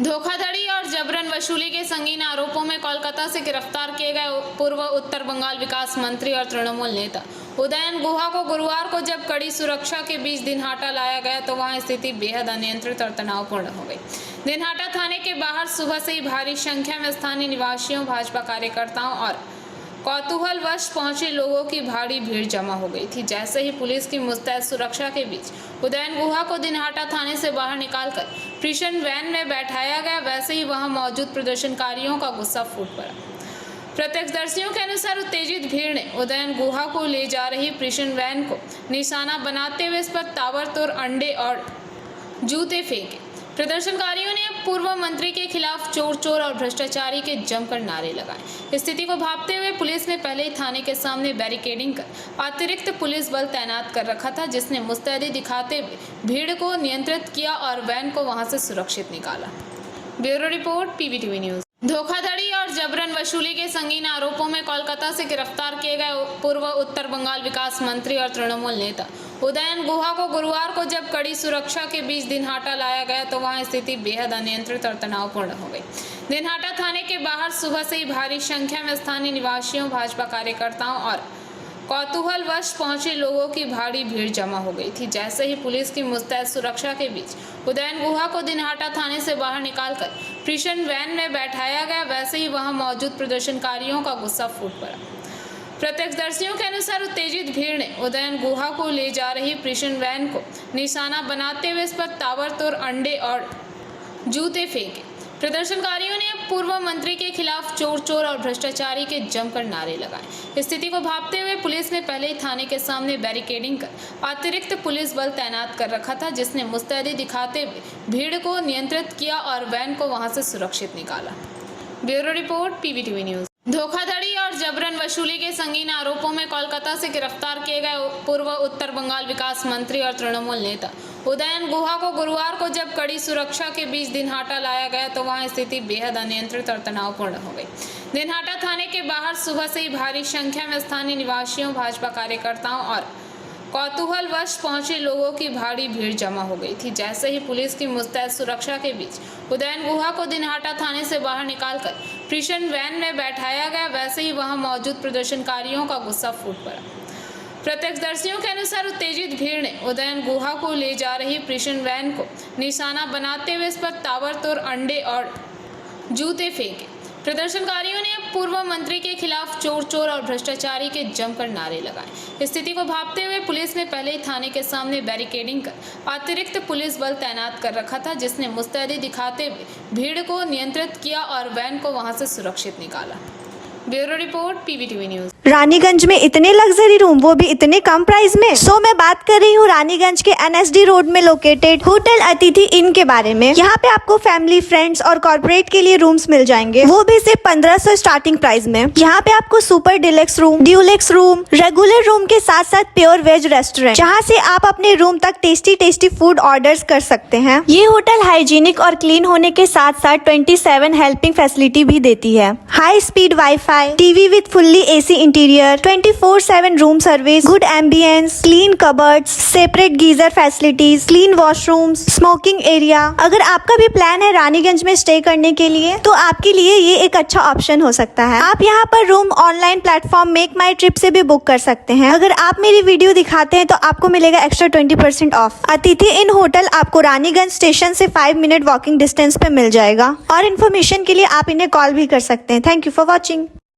धोखाधड़ी और जबरन वसूली के संगीन आरोपों में कोलकाता से गिरफ्तार किए गए पूर्व उत्तर बंगाल विकास मंत्री और तृणमूल नेता उदयन गुहा को गुरुवार को जब कड़ी सुरक्षा के बीच दिनहाटा लाया गया तो वहां स्थिति बेहद अनियंत्रित और तनावपूर्ण हो गई। दिनहाटा थाने के बाहर सुबह से ही भारी संख्या में स्थानीय निवासियों, भाजपा कार्यकर्ताओं और कौतूहलवश पहुंचे लोगों की भारी भीड़ जमा हो गई थी। जैसे ही पुलिस की मुस्तैद सुरक्षा के बीच उदयन गुहा को दिनहाटा थाने से बाहर निकालकर प्रिजन वैन में बैठाया गया, वैसे ही वहां मौजूद प्रदर्शनकारियों का गुस्सा फूट पड़ा। प्रत्यक्षदर्शियों के अनुसार उत्तेजित भीड़ ने उदयन गुहा को ले जा रही प्रिजन वैन को निशाना बनाते हुए इस पर ताबड़तोड़ अंडे और जूते फेंके। प्रदर्शनकारियों ने पूर्व मंत्री के खिलाफ चोर चोर और भ्रष्टाचारी के जमकर नारे लगाए। स्थिति को भांपते हुए पुलिस ने पहले ही थाने के सामने बैरिकेडिंग कर अतिरिक्त पुलिस बल तैनात कर रखा था, जिसने मुस्तैदी दिखाते हुए भीड़ को नियंत्रित किया और वैन को वहां से सुरक्षित निकाला। Bureau report, PVTV news. धोखाधड़ी और जबरन वसूली के संगीन आरोपों में कोलकाता से गिरफ्तार किए गए पूर्व उत्तर बंगाल विकास मंत्री और तृणमूल नेता उदयन गुहा को गुरुवार को जब कड़ी सुरक्षा के बीच दिनहाटा लाया गया तो वहां स्थिति बेहद अनियंत्रित और तनावपूर्ण हो गई। दिनहाटा थाने के बाहर सुबह से ही भारी संख्या में स्थानीय निवासियों, भाजपा कार्यकर्ताओं और कौतूहलवश पहुंचे लोगों की भारी भीड़ जमा हो गई थी। जैसे ही पुलिस की मुस्तैद सुरक्षा के बीच उदयन गुहा को दिनहाटा थाने से बाहर निकालकर प्रिजन वैन में बैठाया गया, वैसे ही वहां मौजूद प्रदर्शनकारियों का गुस्सा फूट पड़ा। प्रत्यक्षदर्शियों के अनुसार उत्तेजित भीड़ ने उदयन गुहा को ले जा रही प्रिजन वैन को निशाना बनाते हुए इस पर ताबड़तोड़ अंडे और जूते फेंके। प्रदर्शनकारियों ने पूर्व मंत्री के खिलाफ चोर चोर और भ्रष्टाचारी के जमकर नारे लगाए। स्थिति को भांपते हुए पुलिस ने पहले ही थाने के सामने बैरिकेडिंग कर अतिरिक्त पुलिस बल तैनात कर रखा था, जिसने मुस्तैदी दिखाते हुए भीड़ को नियंत्रित किया और वैन को वहां से सुरक्षित निकाला। Bureau report, PVTV news. धोखाधड़ी और जबरन वसूली के संगीन आरोपों में कोलकाता से गिरफ्तार किए गए पूर्व उत्तर बंगाल विकास मंत्री और तृणमूल नेता उदयन गुहा को गुरुवार को जब कड़ी सुरक्षा के बीच दिनहाटा लाया गया तो वहां स्थिति बेहद अनियंत्रित और तनावपूर्ण हो गई। दिनहाटा थाने के बाहर सुबह से ही भारी संख्या में स्थानीय निवासियों, भाजपा कार्यकर्ताओं और कौतूहलवश पहुंचे लोगों की भारी भीड़ जमा हो गई थी। जैसे ही पुलिस की मुस्तैद सुरक्षा के बीच उदयन गुहा को दिनहाटा थाने से बाहर निकालकर प्रिजन वैन में बैठाया गया, वैसे ही वहां मौजूद प्रदर्शनकारियों का गुस्सा फूट पड़ा। प्रत्यक्षदर्शियों के अनुसार उत्तेजित भीड़ ने उदयन गुहा को ले जा रही प्रिजन वैन को निशाना बनाते हुए इस पर ताबड़तोड़ अंडे और जूते फेंके। प्रदर्शनकारियों ने पूर्व मंत्री के खिलाफ चोर चोर और भ्रष्टाचारी के जमकर नारे लगाए। स्थिति को भांपते हुए पुलिस ने पहले ही थाने के सामने बैरिकेडिंग कर अतिरिक्त पुलिस बल तैनात कर रखा था, जिसने मुस्तैदी दिखाते हुए भीड़ को नियंत्रित किया और वैन को वहां से सुरक्षित निकाला। Bureau report, PVTV news. Raniganj में इतने लग्जरी रूम, वो भी इतने कम प्राइस में। सो मैं बात कर रही हूँ रानीगंज के NSD रोड में लोकेटेड होटल अतिथि इन के बारे में। यहाँ पे आपको फैमिली, फ्रेंड्स और कॉर्पोरेट के लिए रूम्स मिल जाएंगे, वो भी सिर्फ 1500 स्टार्टिंग प्राइस में। यहाँ पे आपको super deluxe room, Dulux room, regular room के साथ साथ प्योर वेज रेस्टोरेंट, जहाँ से आप अपने रूम तक टेस्टी टेस्टी फूड ऑर्डर कर सकते हैं। ये होटल हाइजीनिक और क्लीन होने के साथ साथ 27 हेल्पिंग फैसिलिटी भी देती है। High speed wifi, TV with fully AC interior, 24/7 room service, good ambience, clean cupboards, separate geyser facilities, clean washrooms, smoking area. अगर आपका भी प्लान है रानीगंज में स्टे करने के लिए तो आपके लिए ये एक अच्छा ऑप्शन हो सकता है। आप यहाँ पर रूम ऑनलाइन प्लेटफॉर्म मेक माई ट्रिप से भी बुक कर सकते हैं। अगर आप मेरी वीडियो दिखाते हैं तो आपको मिलेगा एक्स्ट्रा 20% ऑफ। अतिथि इन होटल आपको रानीगंज स्टेशन से 5 मिनट वॉकिंग डिस्टेंस पे मिल जाएगा और इन्फॉर्मेशन के लिए आप इन्हें कॉल भी कर सकते हैं। Thank you for watching.